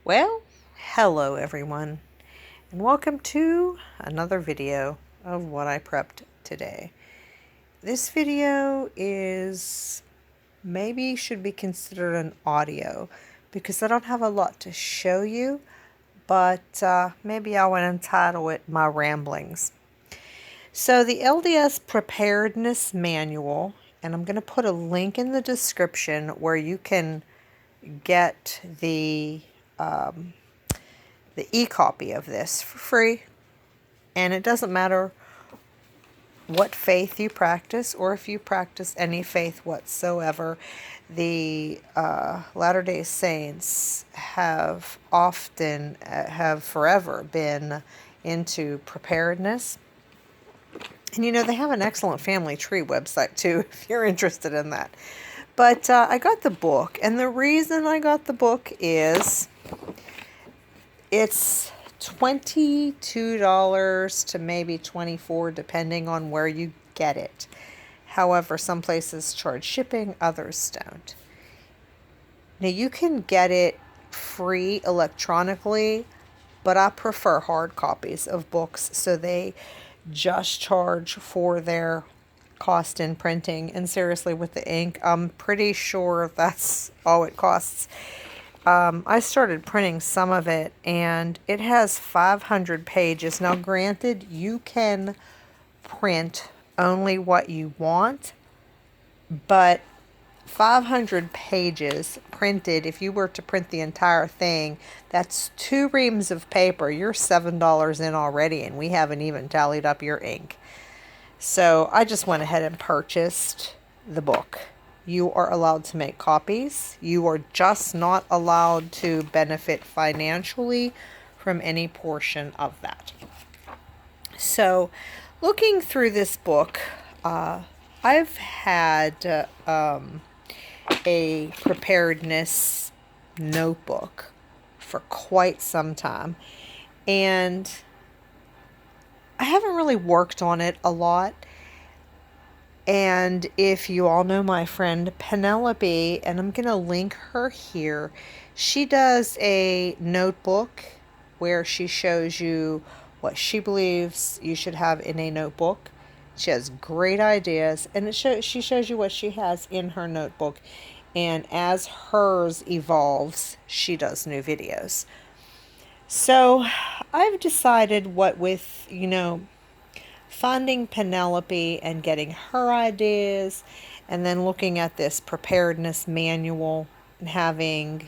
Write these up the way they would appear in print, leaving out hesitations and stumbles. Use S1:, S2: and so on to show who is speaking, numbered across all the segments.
S1: Well, hello everyone, and welcome to another video of what I prepped today. This video is maybe should be considered an audio because I don't have a lot to show you, but maybe I would entitle it My Ramblings. So the LDS Preparedness Manual, and I'm going to put a link in the description where you can get the e-copy of this for free. And it doesn't matter what faith you practice or if you practice any faith whatsoever. The Latter-day Saints have forever been into preparedness. And you know, they have an excellent family tree website too, if you're interested in that. But I got the book, and the reason I got the book is it's $22 to maybe $24 depending on where you get it. However, some places charge shipping, others don't. Now you can get it free electronically, but I prefer hard copies of books, so they just charge for their cost in printing. And seriously, with the ink, I'm pretty sure that's all it costs. I started printing some of it, and it has 500 pages. Now, granted, you can print only what you want, but 500 pages printed, if you were to print the entire thing, that's 2 reams of paper. You're $7 in already, and we haven't even tallied up your ink. So I just went ahead and purchased the book. You are allowed to make copies. You are just not allowed to benefit financially from any portion of that. So, looking through this book, I've had a preparedness notebook for quite some time, and I haven't really worked on it a lot. And if you all know my friend Penelope, and I'm going to link her here, she does a notebook where she shows you what she believes you should have in a notebook. She has great ideas, and she shows you what she has in her notebook. And as hers evolves, she does new videos. So I've decided what with, finding Penelope and getting her ideas, and then looking at this preparedness manual and having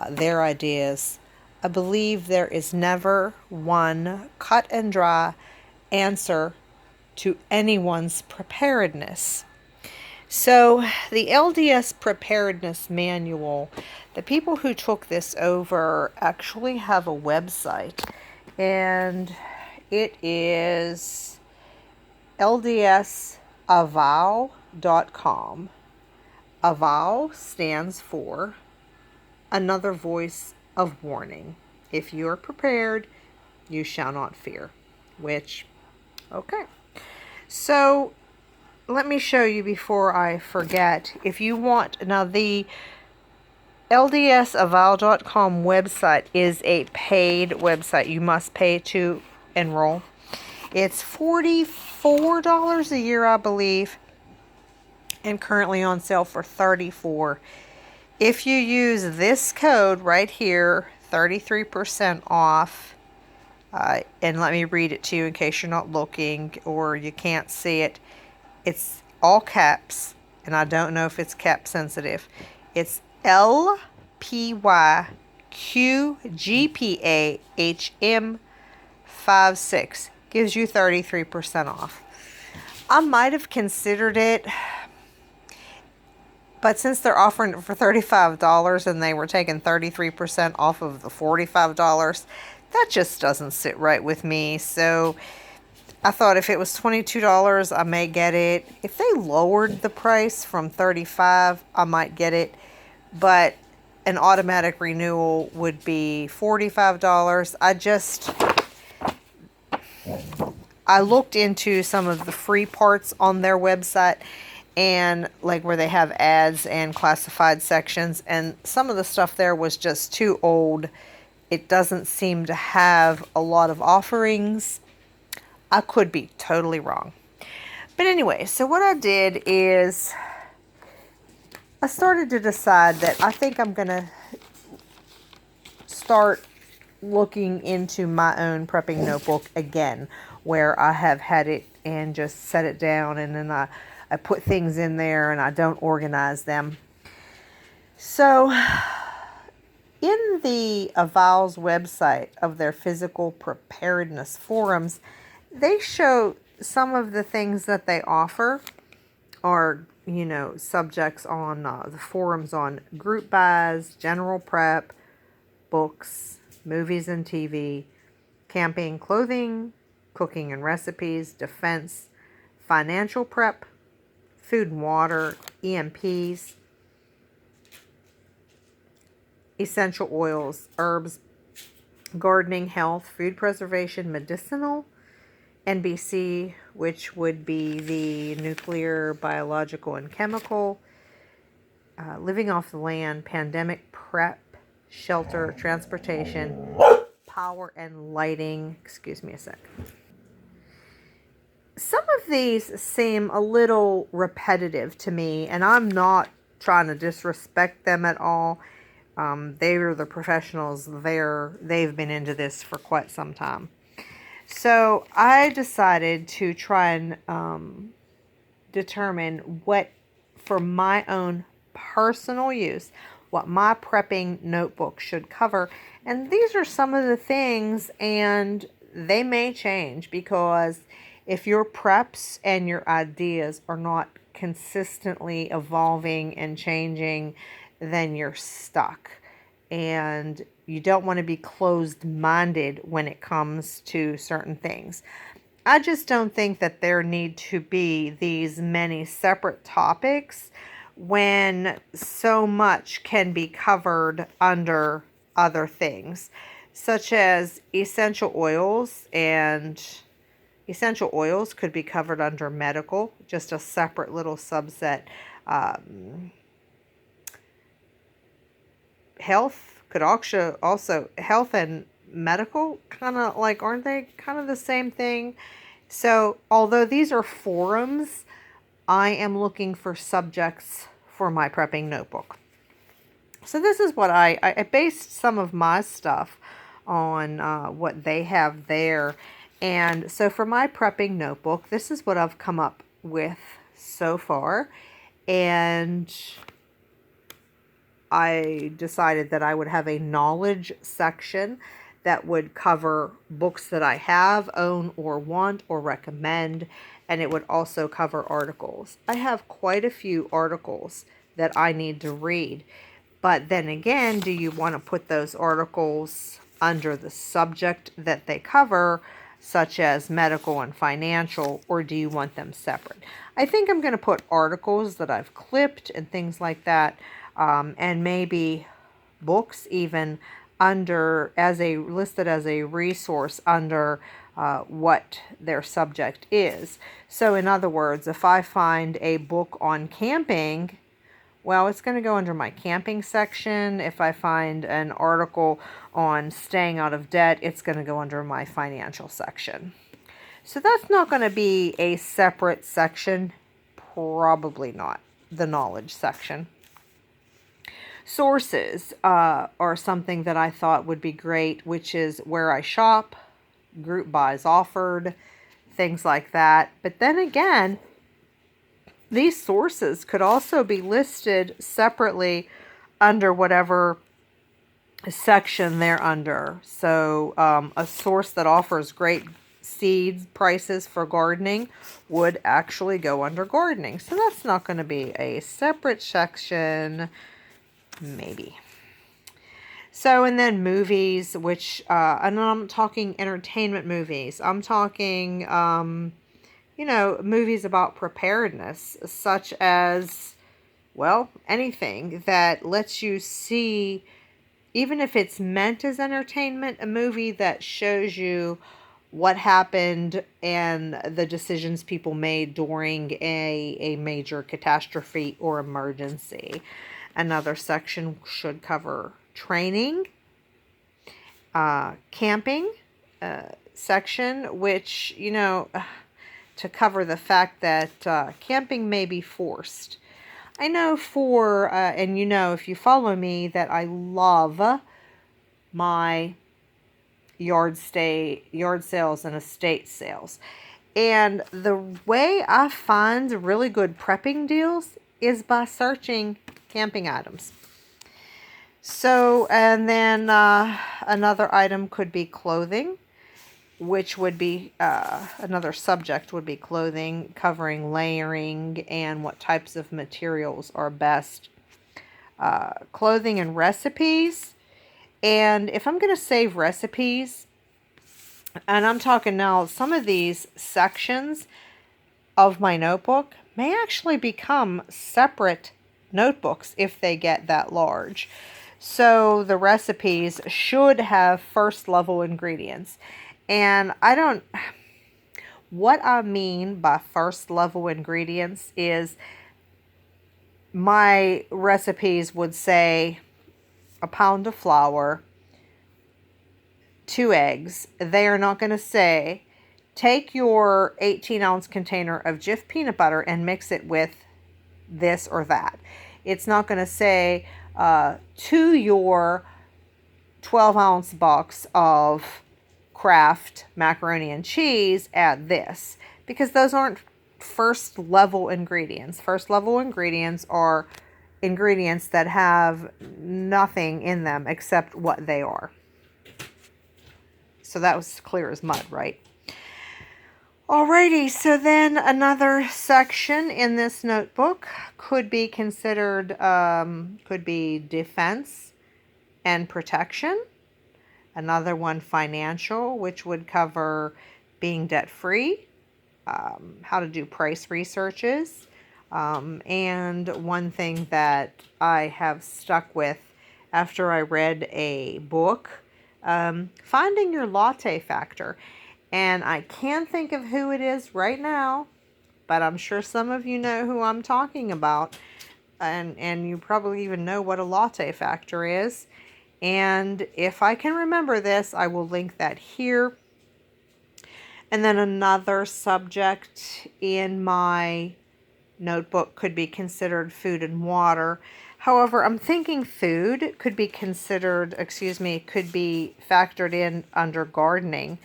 S1: their ideas, I believe there is never one cut and dry answer to anyone's preparedness. So the LDS Preparedness Manual, the people who took this over actually have a website, and it is ldsavow.com. Avow stands for another voice of warning. If you are prepared, you shall not fear. Which, okay. So, let me show you before I forget. If you want, now the ldsavow.com website is a paid website. You must pay to enroll. It's $44 a year, I believe, and currently on sale for $34. If you use this code right here, 33% off, and let me read it to you in case you're not looking or you can't see it. It's all caps, and I don't know if it's cap sensitive. It's LPYQGPAHM56. Gives you 33% off. I might have considered it, but since they're offering it for $35 and they were taking 33% off of the $45, that just doesn't sit right with me. So I thought if it was $22, I may get it. If they lowered the price from $35, I might get it. But an automatic renewal would be $45. I looked into some of the free parts on their website, and like where they have ads and classified sections, and some of the stuff there was just too old. It doesn't seem to have a lot of offerings. I could be totally wrong. But anyway, so what I did is I started to decide that I think I'm going to start looking into my own prepping notebook again, where I have had it and just set it down, and then I put things in there and I don't organize them. So in the Avowals website of their physical preparedness forums, they show some of the things that they offer are, subjects on the forums on group buys, general prep, books, movies and TV, camping, clothing, cooking and recipes, defense, financial prep, food and water, EMPs, essential oils, herbs, gardening, health, food preservation, medicinal, NBC, which would be the nuclear, biological, and chemical, living off the land, pandemic prep, shelter, transportation, power and lighting. Excuse me a sec. Some of these seem a little repetitive to me, and I'm not trying to disrespect them at all. They are the professionals. They've been into this for quite some time. So I decided to try and determine what, for my own personal use, what my prepping notebook should cover. And these are some of the things, and they may change, because if your preps and your ideas are not consistently evolving and changing, then you're stuck. And you don't want to be closed-minded when it comes to certain things. I just don't think that there need to be these many separate topics when so much can be covered under other things, such as essential oils. And essential oils could be covered under medical, just a separate little subset. Health could also health and medical, kind of like, aren't they kind of the same thing? So although these are forums, I am looking for subjects for my prepping notebook. So this is what I based some of my stuff on what they have there. And so for my prepping notebook, this is what I've come up with so far. And I decided that I would have a knowledge section that would cover books that I have, own, or want, or recommend. And it would also cover articles. I have quite a few articles that I need to read. But then again, do you want to put those articles under the subject that they cover, such as medical and financial, or do you want them separate? I think I'm going to put articles that I've clipped and things like that, and maybe books even listed as a resource under what their subject is. So in other words, if I find a book on camping, well, it's going to go under my camping section. If I find an article on staying out of debt, it's going to go under my financial section. So that's not going to be a separate section. Probably not the knowledge section. Sources are something that I thought would be great, which is where I shop, group buys offered, things like that. But then again, these sources could also be listed separately under whatever section they're under. So a source that offers great seeds prices for gardening would actually go under gardening. So that's not going to be a separate section, maybe. So, and then movies, which, and I'm talking entertainment movies. I'm talking, movies about preparedness, such as, well, anything that lets you see, even if it's meant as entertainment, a movie that shows you what happened and the decisions people made during a major catastrophe or emergency. Another section should cover training, camping section, which, to cover the fact that camping may be forced. I know and if you follow me, that I love my yard sales and estate sales. And the way I find really good prepping deals is by searching camping items. So, and then another item could be clothing, which would be another subject would be clothing, covering layering and what types of materials are best. Clothing and recipes. And if I'm going to save recipes, and I'm talking now, some of these sections of my notebook may actually become separate notebooks if they get that large. So the recipes should have first level ingredients. And what I mean by first level ingredients is my recipes would say a pound of flour, 2 eggs. They are not going to say, take your 18-ounce container of Jif peanut butter and mix it with this or that. It's not going to say, to your 12-ounce box of Kraft macaroni and cheese, add this. Because those aren't first level ingredients. First level ingredients are ingredients that have nothing in them except what they are. So that was clear as mud, right? Alrighty, so then another section in this notebook could be considered, could be defense and protection. Another one, financial, which would cover being debt-free, how to do price researches. And one thing that I have stuck with after I read a book, finding your latte factor. And I can't think of who it is right now, but I'm sure some of you know who I'm talking about. And you probably even know what a latte factor is. And if I can remember this, I will link that here. And then another subject in my notebook could be considered food and water. However, I'm thinking food could be considered, could be factored in under gardening.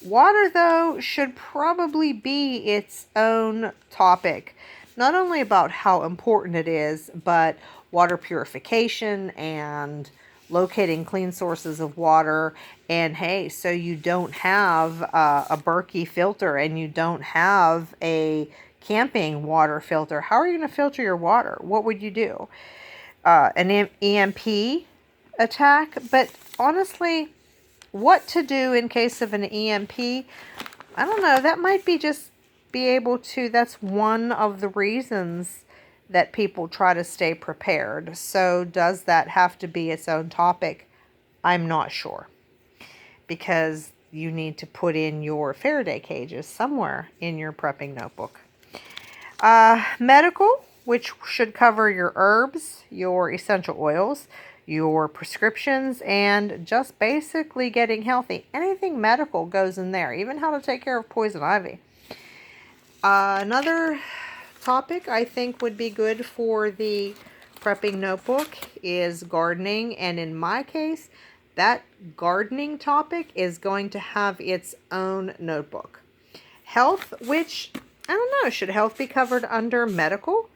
S1: Water, though, should probably be its own topic. Not only about how important it is, but water purification and locating clean sources of water. And hey, so you don't have a Berkey filter and you don't have a camping water filter. How are you going to filter your water? What would you do? An EMP attack? But honestly, what to do in case of an EMP? I don't know. That might be just be able to, that's one of the reasons that people try to stay prepared. So does that have to be its own topic? I'm not sure. Because you need to put in your Faraday cages somewhere in your prepping notebook. Medical, which should cover your herbs, your essential oils, your prescriptions, and just basically getting healthy. Anything medical goes in there, even how to take care of poison ivy. Another topic I think would be good for the prepping notebook is gardening, and in my case, that gardening topic is going to have its own notebook. Health, which, I don't know, should health be covered under medical?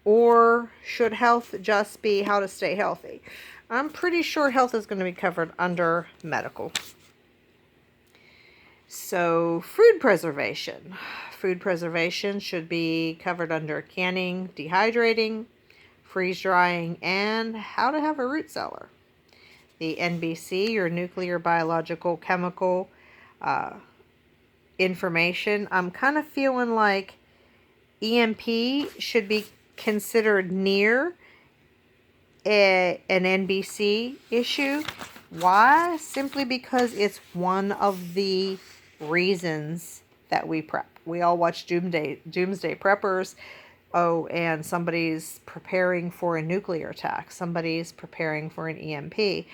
S1: Or should health just be how to stay healthy? I'm pretty sure health is going to be covered under medical. So, food preservation. Food preservation should be covered under canning, dehydrating, freeze drying, and how to have a root cellar. The NBC, your nuclear, biological, chemical information. I'm kind of feeling like EMP should be considered near an NBC issue. Why? Simply because it's one of the reasons that we prep. We all watch Doomsday Preppers. Oh, and somebody's preparing for a nuclear attack. Somebody's preparing for an EMP.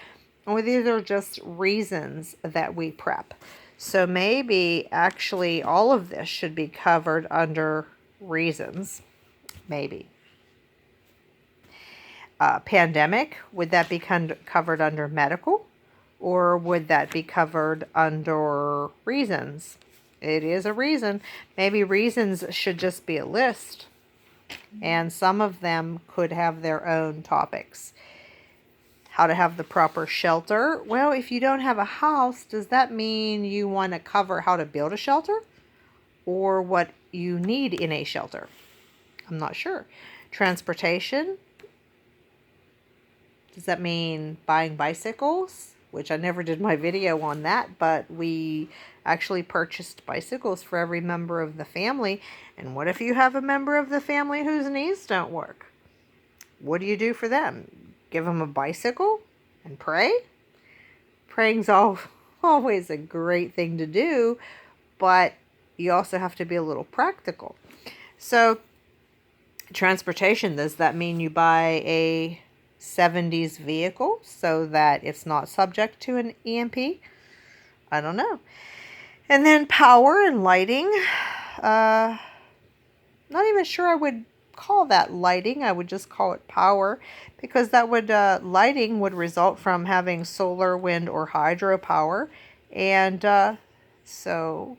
S1: Or these are just reasons that we prep. So maybe actually all of this should be covered under reasons. Maybe. Pandemic, would that be covered under medical? Or would that be covered under reasons? It is a reason. Maybe reasons should just be a list. And some of them could have their own topics. How to have the proper shelter. Well, if you don't have a house, does that mean you want to cover how to build a shelter? Or what you need in a shelter? I'm not sure. Transportation. Does that mean buying bicycles? Which I never did my video on that, but we actually purchased bicycles for every member of the family. And what if you have a member of the family whose knees don't work? What do you do for them? Give them a bicycle and pray? Praying's always a great thing to do, but you also have to be a little practical. So, transportation, does that mean you buy a 70s vehicle so that it's not subject to an EMP? I don't know. And then power and lighting. Not even sure I would call that lighting. I would just call it power, because that would lighting would result from having solar, wind, or hydropower. And so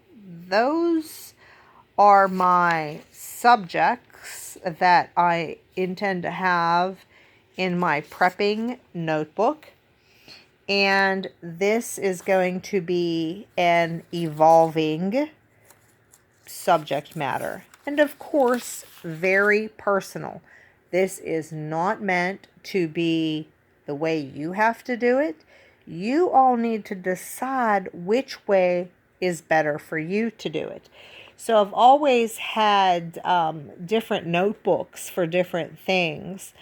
S1: those are my subjects that I intend to have in my prepping notebook. And this is going to be an evolving subject matter. And of course, very personal. This is not meant to be the way you have to do it. You all need to decide which way is better for you to do it. So I've always had different notebooks for different things.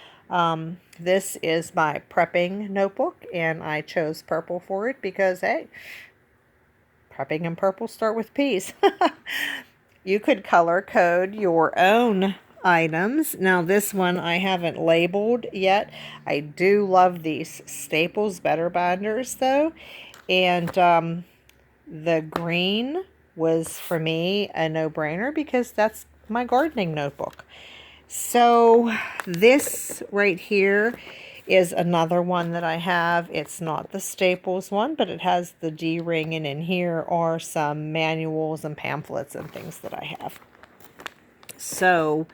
S1: This is my prepping notebook, and I chose purple for it because, hey, prepping and purple start with P's. You could color code your own items. Now this one I haven't labeled yet. I do love these Staples Better binders though. And the green was for me a no-brainer because that's my gardening notebook. So this right here is another one that I have. It's not the Staples one, but it has the D-ring, and in here are some manuals and pamphlets and things that I have. So,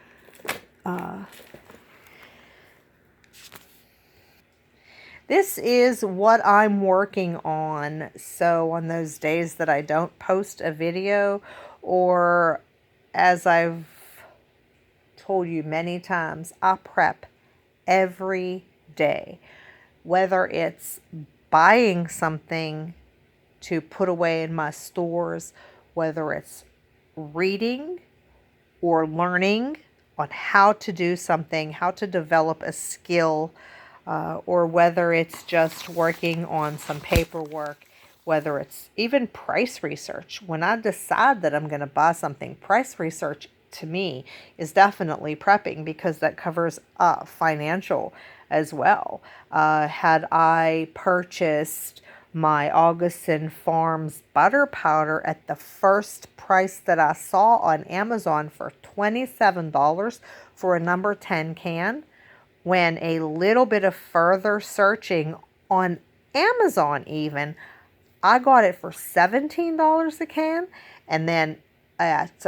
S1: this is what I'm working on. So on those days that I don't post a video, or as I've told you many times, I prep every day. Whether it's buying something to put away in my stores, whether it's reading or learning on how to do something, how to develop a skill, or whether it's just working on some paperwork, whether it's even price research. When I decide that I'm going to buy something, price research to me is definitely prepping, because that covers financial as well. Had I purchased my Augustin Farms butter powder at the first price that I saw on Amazon for $27 for a number 10 can, when a little bit of further searching on Amazon even, I got it for $17 a can. And then at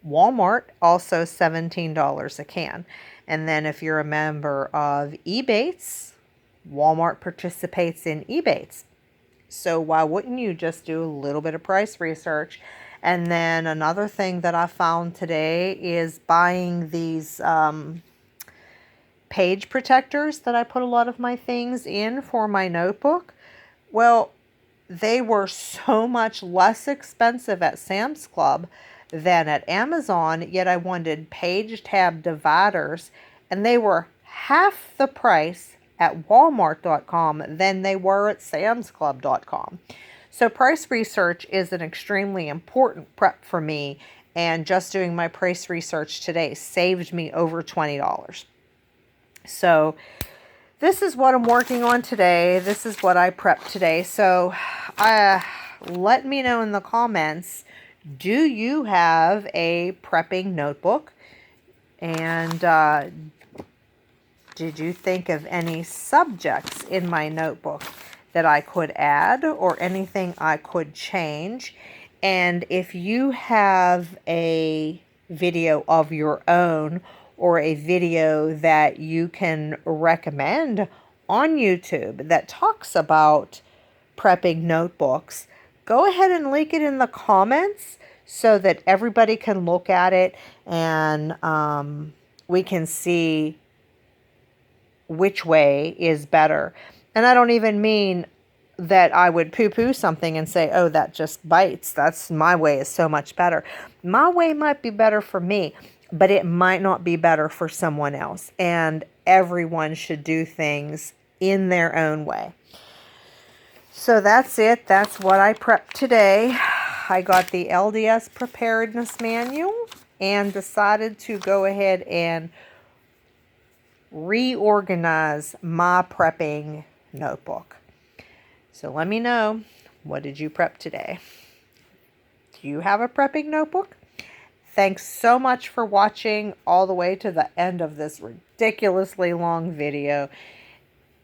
S1: Walmart, also $17 a can. And then if you're a member of Ebates, Walmart participates in Ebates. So why wouldn't you just do a little bit of price research? And then another thing that I found today is buying these page protectors that I put a lot of my things in for my notebook. Well, they were so much less expensive at Sam's Club than at Amazon, yet I wanted page tab dividers, and they were half the price at Walmart.com than they were at SamsClub.com. So price research is an extremely important prep for me, and just doing my price research today saved me over $20. So this is what I'm working on today. This is what I prepped today. So let me know in the comments, do you have a prepping notebook? And did you think of any subjects in my notebook that I could add or anything I could change? And if you have a video of your own or a video that you can recommend on YouTube that talks about prepping notebooks, go ahead and link it in the comments so that everybody can look at it and we can see which way is better. And I don't even mean that I would poo-poo something and say, oh, that just bites. That's my way is so much better. My way might be better for me, but it might not be better for someone else. And everyone should do things in their own way. So that's it. That's what I prepped today. I got the LDS Preparedness Manual and decided to go ahead and reorganize my prepping notebook. So let me know, what did you prep today? Do you have a prepping notebook? Thanks so much for watching all the way to the end of this ridiculously long video.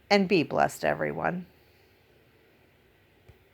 S1: And be blessed, everyone.